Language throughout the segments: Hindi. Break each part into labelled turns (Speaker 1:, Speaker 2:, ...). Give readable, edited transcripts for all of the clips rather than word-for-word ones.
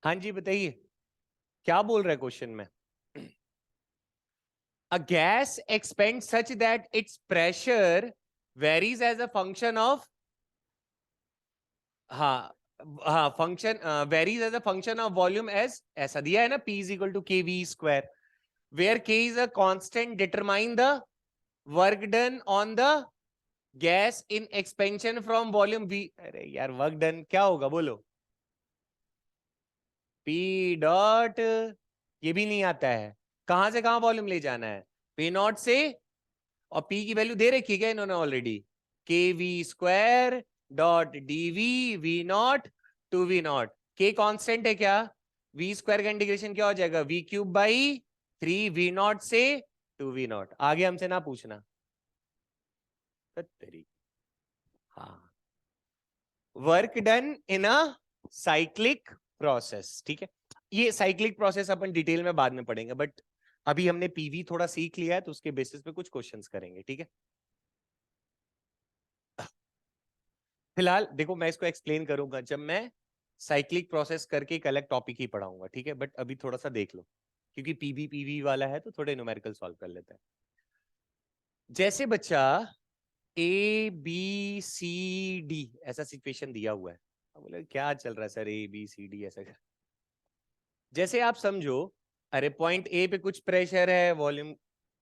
Speaker 1: हाँ जी बताइए, क्या बोल रहे क्वेश्चन में? A gas expands such that its pressure varies as a function of, हाँ हाँ, function varies as a function of volume as, ऐसा दिया है ना, P is equal to K V square, where K is a constant, determine the work done on the gas in expansion from volume V। अरे यार वर्क डन क्या होगा बोलो? P डॉट, ये भी नहीं आता है, कहां से कहां वॉल्यूम ले जाना है? P नॉट से, और P की वैल्यू दे रखी है इन्होंने already, K V square dot D V V naught to V naught. K constant है क्या? वी स्क्वायर का इंटीग्रेशन क्या हो जाएगा? V cube by 3 V naught से टू वी नॉट। आगे हमसे ना पूछना। तेरी, हाँ, work done in a cyclic process, ठीक है। ये साइक्लिक प्रोसेस अपन डिटेल में बाद में पढ़ेंगे, बट अभी हमने पीवी थोड़ा सीख लिया है, तो उसके बेसिस पे कुछ क्वेश्चंस करेंगे, ठीक है। फिलहाल देखो, मैं इसको एक्सप्लेन करूंगा जब मैं साइक्लिक प्रोसेस करके एक अलग टॉपिक ही पढ़ाऊंगा, ठीक है। बट अभी थोड़ा सा देख लो, क्योंकि पीवी पीवी वाला है तो थोड़े न्यूमेरिकल सॉल्व कर लेते हैं। जैसे बच्चा ए बी सी डी ऐसा सिचुएशन दिया हुआ है, अब बोले क्या चल रहा है sir, A B C D ऐसा कर। जैसे आप समझो, अरे पॉइंट ए पे कुछ प्रेशर है, वॉल्यूम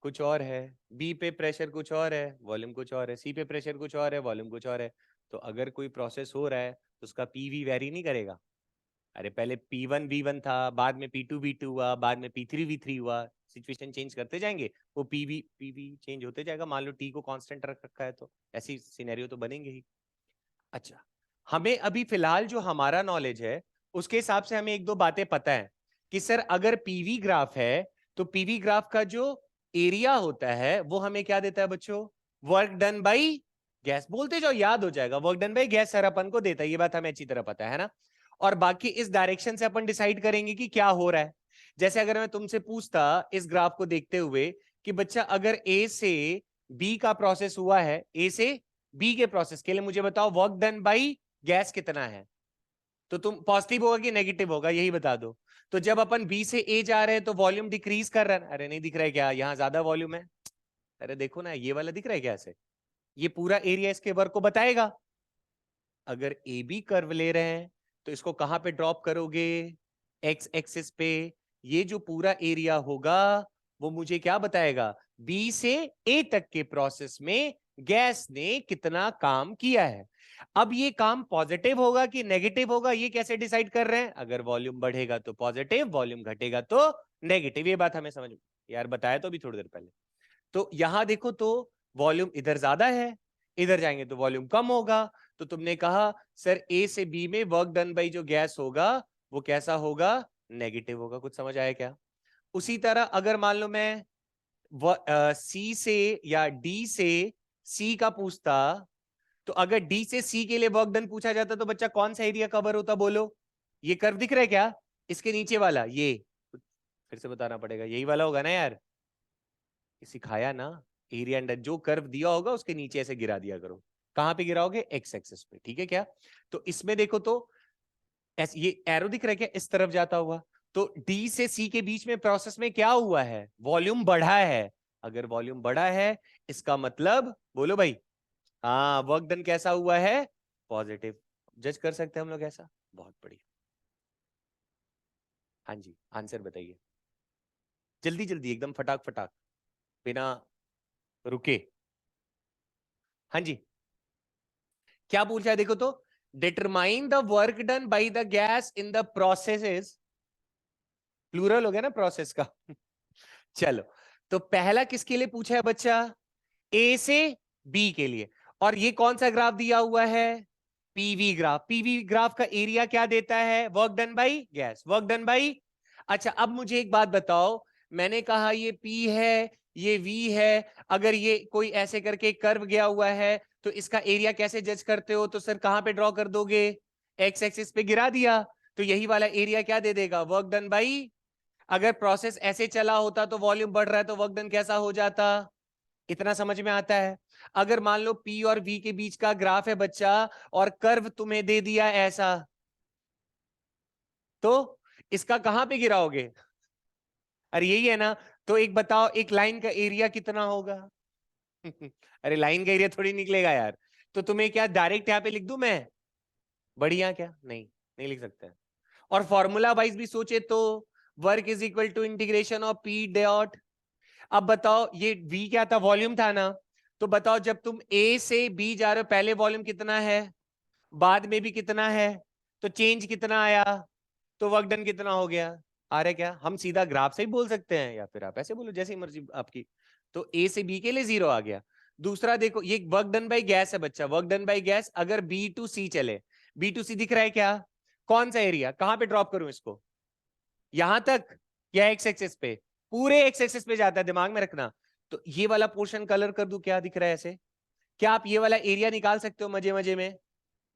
Speaker 1: कुछ और है, बी पे प्रेशर कुछ और है, वॉल्यूम कुछ और है, सी पे प्रेशर कुछ और है, वॉल्यूम कुछ और है। तो अगर कोई प्रोसेस हो रहा है तो उसका पीवी वेरी नहीं करेगा। अरे पहले P1 V1 था, बाद में P2 V2 हुआ, बाद में P3 V3 हुआ, सिचुएशन चेंज करते जाएंगे, वो पीवी चेंज होते जाएगा। मान लो टी को कांस्टेंट रख रखा है तो ऐसी सिनेरियो तो बनेंगे ही। अच्छा, हमें अभी फिलहाल जो हमारा नॉलेज है उसके हिसाब से हमें एक दो बातें पता है कि सर अगर पीवी ग्राफ है तो पीवी ग्राफ का जो एरिया होता है वो हमें क्या देता है बच्चों? Work done by gas. बोलते जाओ, याद हो जाएगा, work done by gas sir अपन को देता है, ये बात हमें अच्छी तरह पता है ना। और बाकी इस डायरेक्शन से अपन डिसाइड करेंगे कि क्या हो रहा है। जैसे अगर मैं तुमसे पूछता इस ग्राफ को देखते हुए कि बच्चा अगर ए से बी का प्रोसेस हुआ है, ए से बी के प्रोसेस के लिए मुझे बताओ वर्क डन बाई गैस कितना है, तो तुम पॉजिटिव होगा कि नेगेटिव होगा यही बता दो। तो जब अपन बी से ए जा रहे हैं तो वॉल्यूम डिक्रीज कर रहा है। अरे नहीं दिख रहा है क्या, यहां ज्यादा वॉल्यूम है? अरे देखो ना, ये वाला दिख रहा है क्या ऐसे? ये पूरा एरिया इसके वर्क को बताएगा। अगर ए बी कर्व ले रहे हैं तो इसको कहां पे ड्रॉप करोगे? एक्स एक्सिस पे। ये जो पूरा एरिया होगा वो मुझे क्या बताएगा? बी से ए तक के प्रोसेस में गैस ने कितना काम किया है। अब ये काम पॉजिटिव होगा कि नेगेटिव होगा, ये कैसे डिसाइड कर रहे हैं? अगर वॉल्यूम बढ़ेगा तो पॉजिटिव, वॉल्यूम घटेगा तो नेगेटिव। ये बात हमें समझ, यार बताया तो अभी थोड़ी देर पहले। तो यहां देखो तो वॉल्यूम इधर ज्यादा है, इधर जाएंगे तो वॉल्यूम कम होगा। तो तुमने कहा सर ए से बी में वर्क डन बाई जो गैस होगा वो कैसा होगा? नेगेटिव होगा। कुछ समझ आया क्या? उसी तरह अगर मान लो मैं सी से या डी से सी का पूछता, तो अगर डी से सी के लिए वर्क डन पूछा जाता तो बच्चा कौन सा एरिया कवर होता बोलो? ये कर्व दिख रहा है क्या, इसके नीचे वाला? ये फिर से बताना पड़ेगा, यही वाला होगा ना यार, सिखाया ना। एरिया अंडर जो कर्व दिया होगा उसके नीचे ऐसे गिरा दिया करो। कहां पे गिराओगे? एक्स एक्सिस पे, ठीक है क्या? तो इसमें देखो तो ऐसे ये एरो दिख रहा है क्या इस तरफ जाता हुआ? तो डी से सी के बीच में प्रोसेस में क्या हुआ है? वॉल्यूम बढ़ा है। अगर वॉल्यूम बढ़ा है इसका मतलब बोलो भाई, हाँ, वर्क डन कैसा हुआ है? पॉजिटिव। जज कर सकते हैं हम लोग ऐसा? बहुत बढ़िया। हाँ जी, आंसर बताइए जल्दी जल्दी, एकदम फटाक फटाक, बिना रुके। हाँ जी, क्या पूछा है देखो तो? Determine the work done by the gas in the processes, plural हो गया ना प्रोसेस का। चलो, तो पहला किसके लिए पूछा है बच्चा? ए से बी के लिए। और ये कौन सा ग्राफ दिया हुआ है? PV graph. पीवी ग्राफ का एरिया क्या देता है? Work done by gas, work done by. अच्छा, अब मुझे एक बात बताओ, मैंने कहा ये पी है, ये वी है, अगर ये कोई ऐसे करके कर्व गया हुआ है तो इसका एरिया कैसे जज करते हो? तो सर कहां पे ड्रॉ कर दोगे? एक्स एक्सिस पे गिरा दिया, तो यही वाला एरिया क्या दे देगा? Work done by. अगर प्रोसेस ऐसे चला होता तो वॉल्यूम बढ़ रहा है तो वर्क डन कैसा हो जाता? इतना समझ में आता है? अगर मान लो पी और वी के बीच का ग्राफ है बच्चा, और कर्व तुम्हें दे दिया ऐसा, तो इसका कहां पे गिराओगे? अरे यही है ना। तो एक बताओ, एक लाइन का एरिया कितना होगा? अरे लाइन का एरिया थोड़ी निकलेगा यार। तो तुम्हें क्या डायरेक्ट यहाँ पे लिख दूं मैं? बढ़िया क्या? नहीं, नहीं लिख सकते। और फॉर्मूला वाइज भी सोचे तो work is equal to integration of P dot. अब बताओ, ये v क्या था? वॉल्यूम था ना। तो बताओ, जब तुम a से b जा रहे हो, पहले वॉल्यूम कितना है, बाद में भी कितना है, तो चेंज कितना आया, तो वर्क डन कितना हो गया? आ रहा है क्या? हम सीधा ग्राफ से ही बोल सकते हैं, या फिर आप ऐसे बोलो, जैसी मर्जी आपकी। तो a से b के लिए 0 आ गया। दूसरा देखो, ये वर्क डन बाय गैस है बच्चा, वर्क डन बाय गैस। अगर b टू c चले, b टू c दिख रहा है क्या? कौन सा एरिया? कहां पे ड्रॉप करूं इसको? यहां तक या एक्स एक्सिस पे? पूरे एक्स एक्सिस पे जाता है, दिमाग में रखना। तो ये वाला पोर्शन कलर कर दूं, क्या दिख रहा है ऐसे? क्या आप ये वाला एरिया निकाल सकते हो मजे मजे में?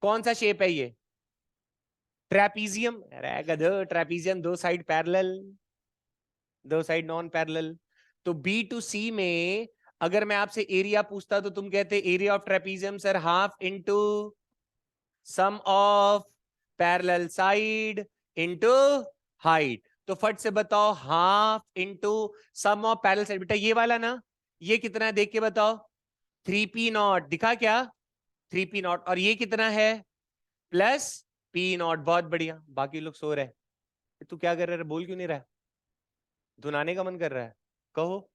Speaker 1: कौन सा शेप है ये? ट्रेपीजियम। अरे गधो, ट्रेपीजियम दो साइड पैरेलल, दो साइड नॉन पैरेलल। तो बी टू सी में अगर मैं आपसे एरिया पूछता तो तुम कहते area of trapezium sir half into sum of parallel side into height. तो फट से बताओ, half into sum of parallel side. बेटा ये वाला ना, ये कितना है देख के बताओ? 3p0 दिखा क्या? 3p0। और ये कितना है? Plus p0। बहुत बढ़िया। बाकी लोग सो रहे, तू क्या कर रहा है? बोल क्यों नहीं रहा है? धुनाने का मन कर रहा है? कहो।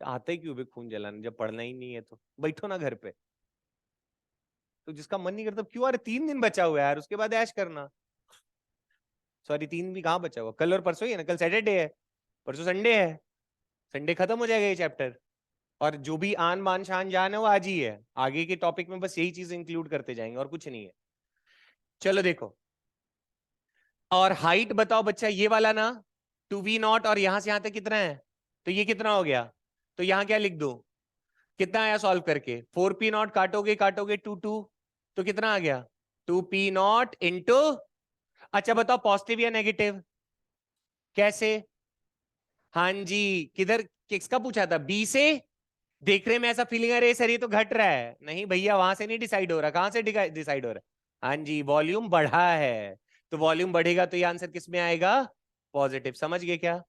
Speaker 1: आता ही क्यों बे खून जलाने, जब पढ़ना ही नहीं है तो बैठो ना घर पे। तो जिसका मन नहीं करता क्यों? अरे 3 दिन बचा हुआ है यार, उसके बाद ऐश करना। सॉरी, 3 भी कहाँ बचा हुआ? कल और परसों ही है ना, कल सैटरडे है, परसों संडे है। संडे खत्म हो जाएगा ये चैप्टर। और जो भी आन बान शान जान है वो आज ही है। आगे के टॉपिक में बस यही चीज इंक्लूड करते जाएंगे और कुछ नहीं है। चलो देखो, और हाइट बताओ बच्चा, ये वाला ना 2v0, और यहां से यहां तक कितना है? तो ये कितना हो गया? तो यहां क्या लिख दो? कितना आया सॉल्व करके? 4p0 काटोगे काटोगे 2 तो कितना आ गया? 2p0 into. अच्छा बताओ, पॉजिटिव या नेगेटिव? कैसे? हाँ जी, किधर किसका पूछा था? बी से? देखने में ऐसा फीलिंग, अरे सर ये तो घट रहा है। नहीं भैया, वहां से नहीं डिसाइड हो रहा। कहां से डिसाइड हो रहा है? हाँ जी, वॉल्यूम बढ़ा है। तो वॉल्यूम बढ़ेगा तो ये आंसर किस में आएगा? पॉजिटिव। समझ गए क्या?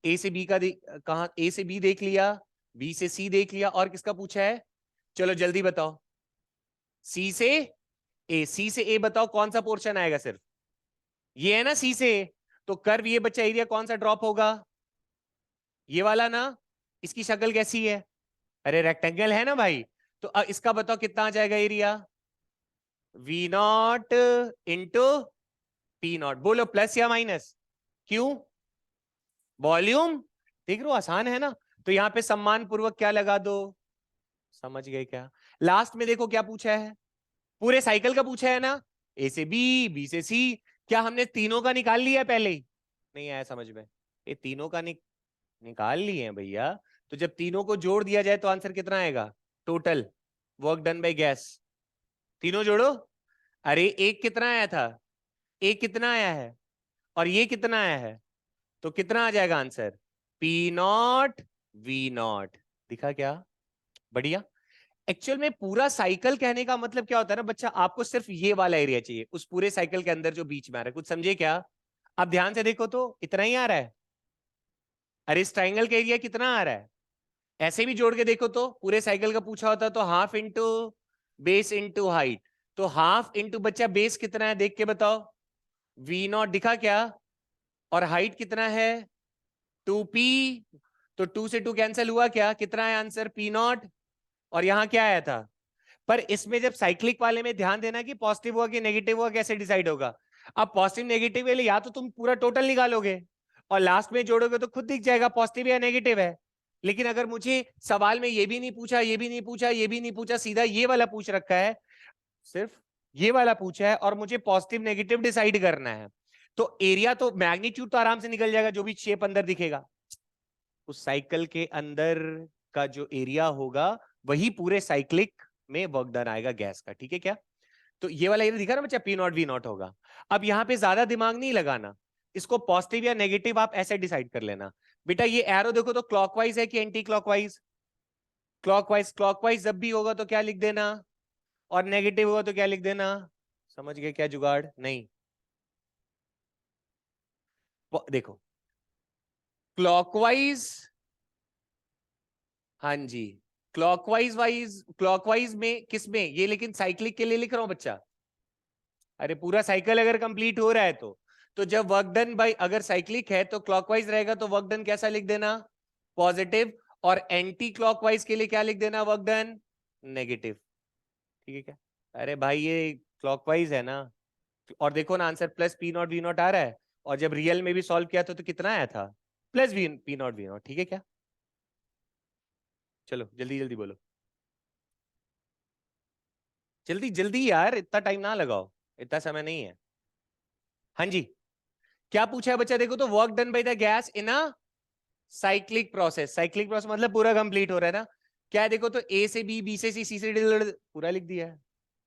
Speaker 1: ए से बी का कहा? ए से बी देख लिया, बी से सी देख लिया, और किसका पूछा है? चलो जल्दी बताओ। सी से ए, सी से ए बताओ कौन सा पोर्शन आएगा? सिर्फ ये है ना सी से। तो कर्व ये बच्चा एरिया कौन सा ड्रॉप होगा? ये वाला ना। इसकी शक्ल कैसी है? अरे रेक्टेंगल है ना भाई। तो इसका बताओ कितना आ जाएगा एरिया? v0 into p0। बोलो प्लस या माइनस? क्यों? वॉल्यूम। देख रहे हो, आसान है ना। तो यहां पे सम्मान पूर्वक क्या लगा दो? समझ गए क्या? लास्ट में देखो क्या पूछा है, पूरे साइकिल का पूछा है ना। ए से बी, बी से सी। क्या हमने तीनों का निकाल लिया पहले ही? नहीं आया समझ में? ये तीनों का निकाल लिए हैं भैया। तो जब तीनों को जोड़ दिया जाए तो आंसर कितना आएगा? Total work done by gas. तीनों जोड़ो। अरे एक कितना आया था? एक कितना आया है? और ये कितना आया है? तो कितना आ जाएगा आंसर? p0 v0। दिखा क्या? बढ़िया। एक्चुअल में पूरा साइकिल कहने का मतलब क्या होता है ना बच्चा, आपको सिर्फ ये वाला एरिया चाहिए उस पूरे साइकिल के अंदर जो बीच में आ रहा है। कुछ समझे क्या? अब ध्यान से देखो तो इतना ही आ रहा है। अरे इस ट्राइंगल का एरिया कितना आ रहा है? ऐसे भी जोड़ के देखो तो पूरे साइकिल का पूछा होता तो half into base into height. तो हाफ इंटू बच्चा बेस कितना है देख के बताओ? v0 दिखा क्या? और हाइट कितना है? 2p। तो 2 से 2 कैंसिल हुआ क्या? कितना है आंसर? p0। और यहां क्या आया था? पर इसमें जब साइक्लिक वाले में ध्यान देना कि पॉजिटिव हुआ कि नेगेटिव हुआ, कैसे डिसाइड होगा? अब पॉजिटिव नेगेटिव वाले या तो तुम पूरा टोटल निकालोगे और लास्ट में जोड़ोगे तो खुद दिख जाएगा पॉजिटिव या नेगेटिव है। लेकिन अगर मुझे सवाल में ये भी नहीं पूछा, ये भी नहीं पूछा, ये भी नहीं पूछा, सीधा ये वाला पूछ रखा है, सिर्फ ये वाला पूछा है, और मुझे पॉजिटिव नेगेटिव डिसाइड करना है, तो एरिया तो मैग्नीट्यूड तो आराम से निकल जाएगा, जो भी शेप अंदर दिखेगा उस साइकिल के अंदर का जो एरिया होगा वही पूरे साइक्लिक में वर्क डन आएगा गैस का। ठीक है क्या? तो ये वाला एरिया दिखा ना बच्चा, p0 v0 होगा। अब यहाँ पे ज्यादा दिमाग नहीं लगाना, इसको पॉजिटिव या नेगेटिव आप ऐसे डिसाइड कर लेना। बेटा ये एरो देखो तो क्लॉकवाइज है कि एंटी क्लॉकवाइज? क्लॉकवाइज। क्लॉकवाइज जब भी होगा तो क्या लिख देना, और नेगेटिव होगा तो क्या लिख देना। समझ गए क्या जुगाड़? नहीं देखो क्लॉकवाइज, हाँ जी, क्लॉकवाइज में किस में ये, लेकिन साइक्लिक के लिए लिख रहा हूं बच्चा। अरे पूरा साइकिल अगर कंप्लीट हो रहा है तो जब वर्क डन बाय, अगर साइक्लिक है तो क्लॉकवाइज रहेगा तो वर्क डन कैसा लिख देना, पॉजिटिव, और एंटी क्लॉकवाइज के लिए क्या लिख देना, वर्क डन नेगेटिव। ठीक है क्या? अरे भाई ये क्लॉकवाइज है ना, और देखो ना answer plus P naught V naught आ रहा है, और जब रियल में भी सॉल्व किया था तो कितना आया था, plus V P naught V naught. ठीक है क्या? चलो जल्दी जल्दी बोलो, जल्दी जल्दी यार, इतना टाइम ना लगाओ, इतना समय नहीं है। हाँ जी, क्या पूछा है बच्चा, देखो तो work done by the gas in a cyclic process, cyclic process मतलब पूरा कंप्लीट हो रहा है ना, क्या है देखो तो ए से बी से सी से डी, पूरा लिख दिया है,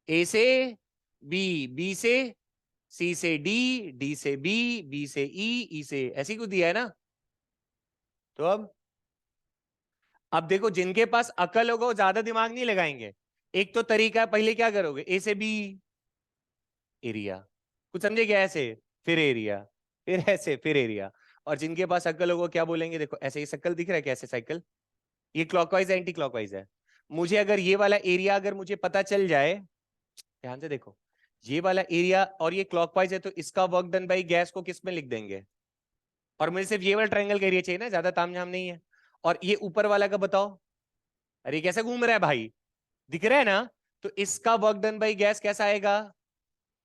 Speaker 1: ए से बी से सी से डी से बी से ई से, ऐसी कुछ दिया है ना। तो अब देखो जिनके पास अकल होगा वो ज्यादा दिमाग नहीं लगाएंगे। एक तो तरीका है, पहले क्या करोगे, ए से बी एरिया, कुछ समझे क्या, ऐसे फिर एरिया, फिर ऐसे फिर एरिया। और जिनके पास अकल होगा क्या बोलेंगे, देखो ऐसे ही सर्कल दिख रहा है कैसे साइकिल, ये क्लॉकवाइज है एंटी क्लॉकवाइज है, मुझे अगर ये वाला एरिया अगर मुझे पता चल जाए, ध्यान से देखो, ये वाला एरिया और ये क्लॉकवाइज है तो इसका वर्क डन बाई गैस को किस में लिख देंगे, और मुझे सिर्फ ये वाला ट्रायंगल का एरिया चाहिए ना, ज्यादा तामझाम नहीं है। और ये ऊपर वाला का बताओ, अरे कैसे घूम रहा है भाई, दिख रहा है ना, तो इसका वर्क डन बाई गैस कैसा आएगा,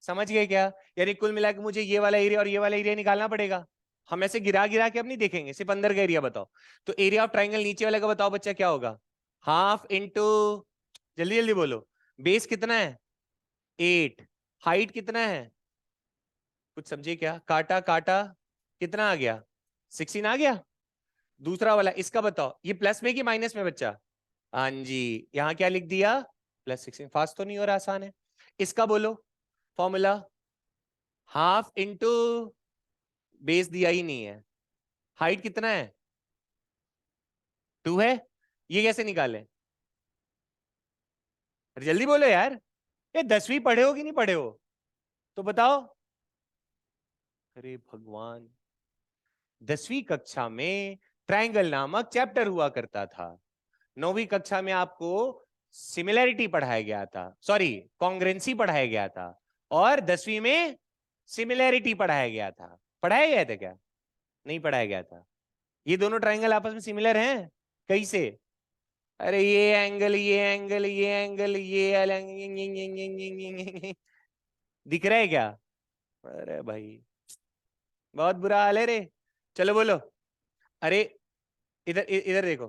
Speaker 1: समझ गए क्या? यानी कुल मिला के मुझे ये वाला एरिया और ये वाला एरिया निकालना पड़ेगा, हम ऐसे गिरा गिरा के अब नहीं देखेंगे, सिर्फ अंदर का एरिया बताओ। तो एरिया ऑफ ट्राइंगल नीचे वाले का बताओ बच्चा क्या होगा, हाफ इंटू, जल्दी जल्दी बोलो, बेस कितना है 8, हाइट कितना है, कुछ समझिए क्या, काटा काटा कितना आ गया 16 आ गया। दूसरा वाला इसका बताओ, ये प्लस में कि माइनस में बच्चा, हाँ जी, यहाँ क्या लिख दिया +16, फास्ट तो नहीं हो रहा, आसान है। इसका बोलो फॉर्मूला, हाफ इंटू, बेस दिया ही नहीं है, हाइट कितना है 2 है, ये कैसे निकाले, अरे जल्दी बोलो यार, ये 10वीं पढ़े हो कि नहीं पढ़े हो, तो बताओ। अरे भगवान, 10वीं कक्षा में ट्रायंगल नामक चैप्टर हुआ करता था, 9वीं कक्षा में आपको सिमिलैरिटी पढ़ाया गया था, सॉरी कॉन्ग्रेंसी पढ़ाया गया था, और 10वीं में सिमिलैरिटी पढ़ाया गया था, पढ़ाया गया था क्या, नहीं पढ़ाया गया था। ये दोनों ट्रायंगल आपस में सिमिलर हैं कैसे, अरे ये एंगल ये एंगल ये एंगल ये दिख रहा है क्या, अरे भाई बहुत बुरा हाल है रे। चलो बोलो, अरे इधर इधर देखो,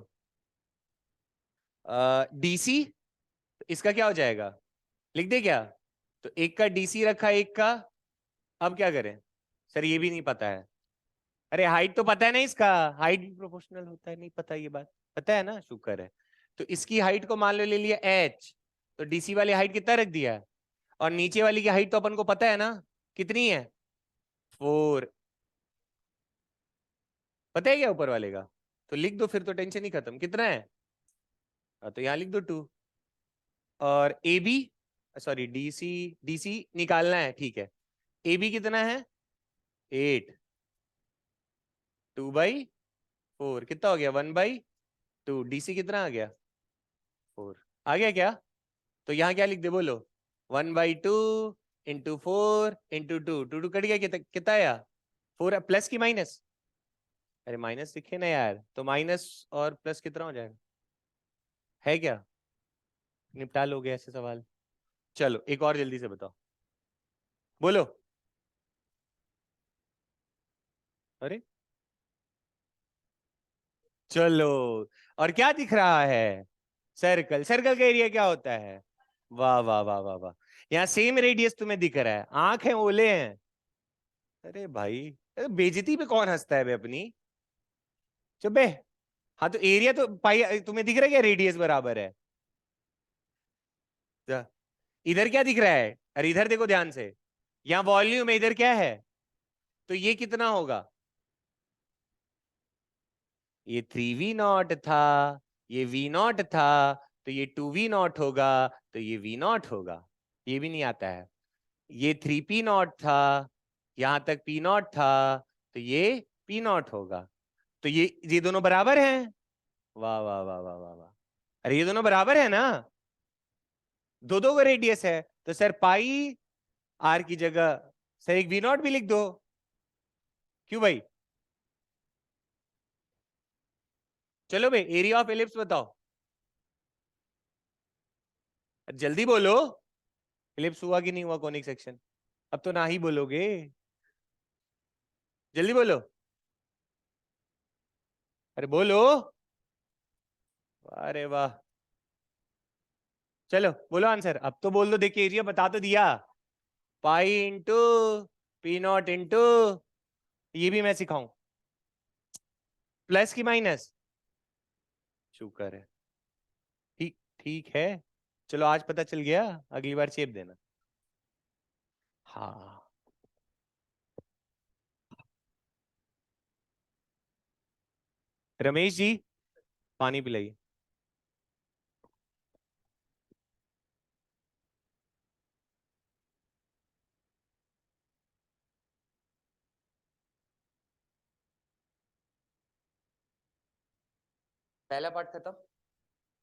Speaker 1: डीसी, इसका क्या हो जाएगा, लिख दे क्या, तो एक का डीसी रखा एक का, अब क्या करें, सर ये भी नहीं पता है, अरे हाइट तो पता है ना इसका, हाइट भी प्रोपोर्शनल होता है, नहीं पता ये बात, पता है ना, शुक्र है। तो इसकी हाइट को मान लो ले लिया एच, तो डीसी वाली हाइट कितना रख दिया है, और नीचे वाली की हाइट तो अपन को पता है ना, कितनी है 4, पता है क्या ऊपर वाले का, तो लिख दो फिर तो टेंशन ही खत्म, कितना है, तो यहाँ लिख दो 2, और A B, sorry DC, DC निकालना है ठीक है, ए बी कितना है 8, 2/4 कितना हो गया 1/2, डीसी कितना आ गया 4, आ गया क्या, तो यहाँ क्या लिख दे बोलो, 1/2 इंटू 4 इंटू 2 कट गया, कितना कितना आया 4, प्लस की माइनस, अरे माइनस दिखे ना यार, तो माइनस और प्लस कितना हो जाएगा, है क्या, निपटा लोगे ऐसे सवाल। चलो एक और जल्दी से बताओ, बोलो, अरे चलो, और क्या दिख रहा है, सर्कल, सर्कल का एरिया क्या होता है, वाह वाह वाह वाह वाह, यहाँ सेम रेडियस तुम्हें दिख रहा है, आंख है ओले हैं, अरे भाई, अरे बेइज्जती पे कौन हंसता है बे अपनी, चुप बे। हाँ तो एरिया तो पाई तुम्हें दिख रहा है क्या, रेडियस बराबर है, तो इधर क्या दिख रहा है, अरे इधर देखो ध्यान से, यहाँ वॉल्यूम है, इधर क्या है, तो ये कितना होगा, ये 3v0 था, ये v0 था, तो ये 2v0 होगा, तो ये v0 होगा, ये भी नहीं आता है, ये 3p0 था, यहां तक p0 था, तो ये पी नॉट होगा। तो ये दोनों बराबर हैं। वाह वाह वाह वाह वाह वाह। अरे ये दोनों बराबर है ना, दो दो का रेडियस है, तो सर पाई आर की जगह सर एक वी नॉट भी लिख दो। क्यों भाई? चलो भाई एरिया ऑफ एलिप्स बताओ, जल्दी बोलो। एलिप्स हुआ कि नहीं हुआ कॉनिक सेक्शन? अब तो ना ही बोलोगे, जल्दी बोलो। अरे बोलो। अरे वाह, चलो बोलो आंसर, अब तो बोल दो, देखिए एरिया बता तो दिया। Pi into P not into, ये भी मैं सिखाऊं, प्लस की माइनस? शुक्र है। ठीक ठीक है, चलो आज पता चल गया, अगली बार चेप देना। हाँ। रमेश जी पानी पिलाइए। पहला पार्ट खत्म,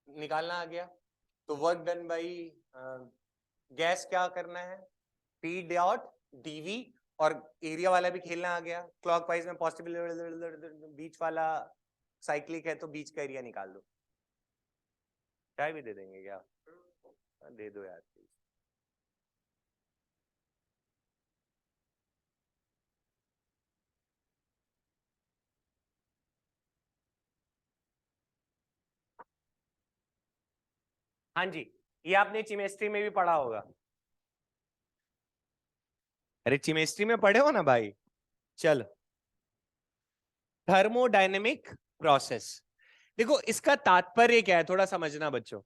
Speaker 1: निकालना आ गया। तो वर्क डन बाई गैस क्या करना है, पी डॉट डीवी, और एरिया वाला भी खेलना आ गया, क्लॉकवाइज में पॉसिबल, बीच वाला साइक्लिक है तो बीच का एरिया निकाल दो। चाय भी दे देंगे क्या? दे दो यार प्लीज। हाँ जी, ये आपने चिमेस्ट्री में भी पढ़ा होगा। अरे चिमेस्ट्री में पढ़े हो ना भाई। चलो, थर्मोडायनेमिक प्रोसेस, देखो इसका तात्पर्य क्या है थोड़ा समझना बच्चों।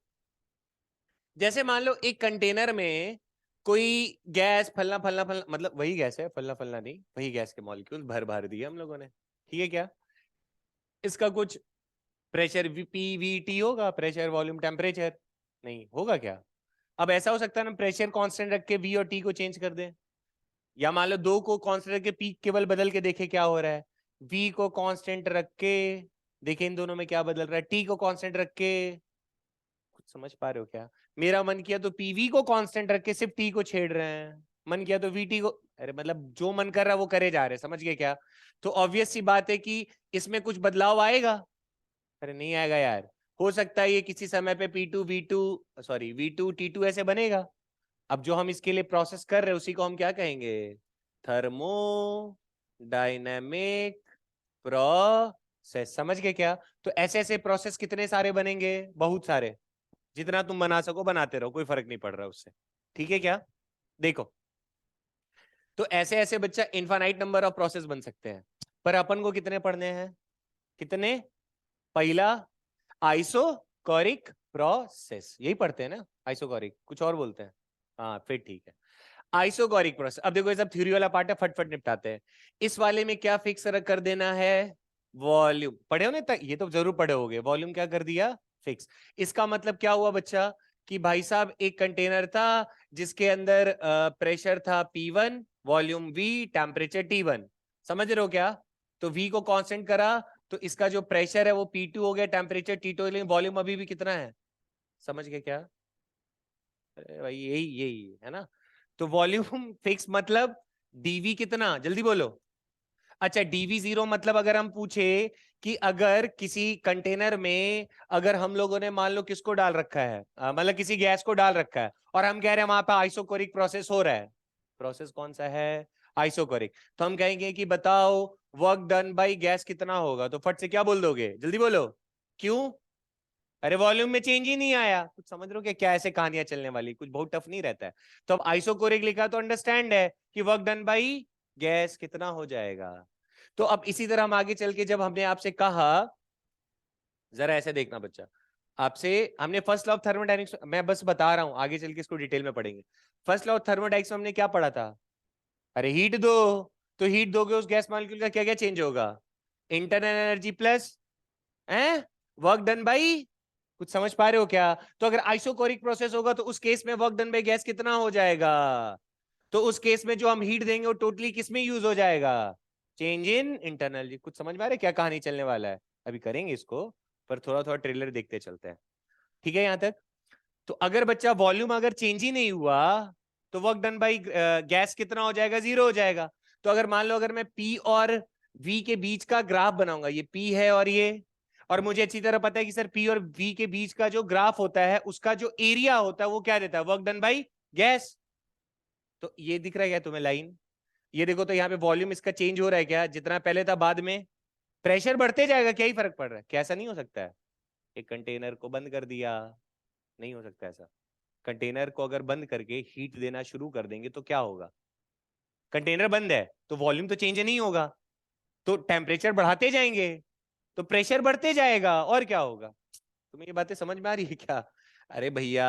Speaker 1: जैसे मान लो एक कंटेनर में कोई गैस फलना फलना फलना, मतलब वही गैस है, फलना फलना नहीं, वही गैस के मॉलिक्यूल भर भर दिए हम लोगों ने, ठीक है क्या? इसका कुछ प्रेशर पी वी टी होगा, प्रेशर वॉल्यूम टेम्परेचर, नहीं होगा क्या? अब ऐसा हो सकता है ना प्रेशर कांस्टेंट रख के वी और टी को चेंज कर दें, या मान लो दो को कांस्टेंट रख के पी केवल बदल के देखे क्या हो रहा है, वी को कांस्टेंट रख के देखे इन दोनों में क्या बदल रहा है, टी को कांस्टेंट रख के, कुछ समझ पा रहे हो क्या? मेरा मन किया तो पीवी को कांस्टेंट रख के सिर्फ टी को छेड़ रहे हैं, मन किया तो वीटी को, अरे मतलब जो मन कर रहा है वो करे जा रहे हैं, समझ गए क्या? तो ऑब्वियस सी बात है कि इसमें कुछ बदलाव आएगा? अरे नहीं आएगा यार। हो सकता है ये किसी समय पे P two V two, sorry V two T two ऐसे बनेगा। अब जो हम इसके लिए प्रोसेस कर रहे हैं उसी को हम क्या कहेंगे, थर्मो डायनेमिक प्रोसेस, समझ गए क्या? तो ऐसे ऐसे प्रोसेस कितने सारे बनेंगे, बहुत सारे, जितना तुम बना सको बनाते रहो, कोई फर्क नहीं पड़ रहा उससे, ठीक है क्या? देखो, तो ऐसे ऐसे बच्चा इनफाइनाइट नंबर ऑफ प्रोसेस बन सकते हैं, पर अपन को कितने पढ़ने हैं, कितने? पहला आइसोकोरिक प्रोसेस, यही पढ़ते हैं ना, आइसोकोरिक, कुछ और बोलते हैं? हाँ फिर ठीक है, आइसोकोरिक प्रोसेस। अब देखो ये सब थ्योरी वाला पार्ट है, फटफट निपटाते हैं। इस वाले में क्या फिक्स कर देना है, वॉल्यूम, पढ़े हो ना ये तो जरूर पढ़े होगे, वॉल्यूम क्या कर दिया, फिक्स। इसका मतलब क्या हुआ बच्चा, कि भाई साहब एक कंटेनर था जिसके अंदर प्रेशर था P1, volume V, temperature T1, समझ रहे हो क्या? तो V को कांस्टेंट करा तो इसका जो प्रेशर है वो P2 हो गया, टेम्परेचर T2, लेकिन वॉल्यूम अभी भी कितना है, समझ गए क्या? अरे भाई यही यही है ना। तो वॉल्यूम फिक्स मतलब डीवी कितना, जल्दी बोलो। अच्छा डीवी जीरो मतलब अगर हम पूछे कि अगर किसी कंटेनर में अगर हम लोगों ने मान लो किसको डाल रखा है, मतलब किसी गैस को डाल रखा है, और हम कह रहे हैं वहां पर आइसोकोरिक प्रोसेस हो रहा है, प्रोसेस कौन सा है, आइसोकोरिक, तो हम कहेंगे कि बताओ वर्क डन बाय गैस कितना होगा, तो फट से क्या बोल दोगे, जल्दी बोलो। क्यों? अरे वॉल्यूम में चेंज ही नहीं आया, कुछ समझ रहे हो क्या, क्या ऐसे कहानियां चलने वाली, कुछ बहुत टफ नहीं रहता है। तो अब आइसोकोरिक लिखा तो अंडरस्टैंड है कि वर्क डन बाई गैस कितना हो जाएगा। तो अब इसी तरह हम आगे चल के जब हमने आपसे कहा, जरा ऐसे देखना बच्चा, आपसे हमने फर्स्ट लॉ ऑफ थर्मोडायनेमिक्स, मैं बस बता रहा हूं, आगे चल के इसको डिटेल में पढ़ेंगे। फर्स्ट लॉ ऑफ थर्मोडायनेमिक्स में हमने क्या पढ़ा था, अरे हीट दो, तो हीट दोगे उस गैस मॉलिक्यूल का क्या क्या चेंज होगा, internal energy plus work done by, कुछ समझ पा रहे हो क्या? तो अगर आइसोकोरिक प्रोसेस होगा तो उस केस में वर्क डन बाय गैस कितना हो जाएगा, तो उस केस में जो हम हीट देंगे वो टोटली किस में यूज हो जाएगा, चेंज इन इंटरनल। कुछ समझ में आ रहा है क्या कहानी चलने वाला है? अभी करेंगे इसको, पर थोड़ा थोड़ा ट्रेलर देखते चलते हैं। ठीक है यहां तक? तो अगर बच्चा वॉल्यूम अगर चेंज ही नहीं हुआ तो वर्क डन बाई गैस कितना हो जाएगा? 0 हो जाएगा। तो अगर मान लो अगर मैं पी और वी के बीच का ग्राफ बनाऊंगा, ये पी है और ये, और मुझे अच्छी तरह पता है कि सर पी और वी के बीच का जो ग्राफ होता है उसका जो एरिया होता है वो क्या देता है? Work done by gas. तो ये दिख रहा है क्या तुम्हें लाइन? ये देखो तो यहाँ पे वॉल्यूम इसका चेंज हो रहा है क्या? जितना पहले था बाद में प्रेशर बढ़ते जाएगा, क्या ही फर्क पड़ रहा है? कैसा नहीं हो सकता है? एक कंटेनर को बंद कर दिया, नहीं हो सकता ऐसा। कंटेनर को अगर बंद करके हीट देना शुरू कर देंगे तो क्या होगा? कंटेनर बंद है तो वॉल्यूम तो चेंज नहीं होगा, तो टेम्परेचर बढ़ाते जाएंगे तो प्रेशर बढ़ते जाएगा, और क्या होगा? तुम्हें ये बातें समझ में आ रही है क्या? अरे भैया,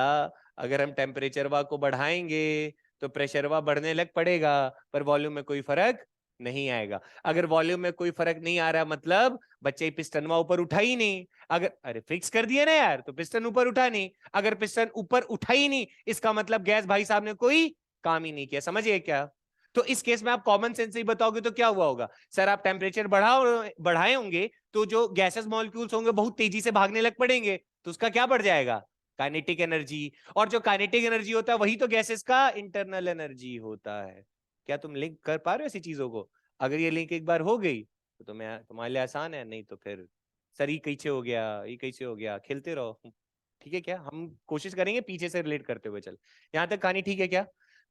Speaker 1: अगर हम टेम्परेचर वा को बढ़ाएंगे तो प्रेशर वा बढ़ने लग पड़ेगा, पर वॉल्यूम में कोई फर्क नहीं आएगा। अगर वॉल्यूम में कोई फर्क नहीं आ रहा मतलब बच्चे पिस्टन वा ऊपर उठा ही नहीं। अगर अरे फिक्स कर दिया ना यार, तो पिस्टन ऊपर उठा नहीं। अगर पिस्टन ऊपर उठा ही नहीं इसका मतलब गैस भाई साहब ने कोई काम ही नहीं किया। समझिए क्या? तो इस केस में आप कॉमन सेंस से ही बताओगे तो क्या हुआ होगा? सर आप टेम्परेचर बढ़ाए होंगे तो जो गैसेस मॉलिक्यूल्स होंगे बहुत तेजी से भागने लग पड़ेंगे, तो उसका क्या बढ़ जाएगा? Kinetic energy. और जो काइनेटिक एनर्जी होता है वही तो गैसेस का इंटरनल एनर्जी होता है। क्या तुम लिंक कर पा रहे हो ऐसी चीजों को? अगर ये लिंक एक बार हो गई तो तुम्हारे लिए आसान है, नहीं तो फिर सर ये कैसे हो गया, ये कैसे हो गया, खेलते रहो। ठीक है क्या? हम कोशिश करेंगे पीछे से रिलेट करते हुए। चल यहां तक कहानी ठीक है क्या?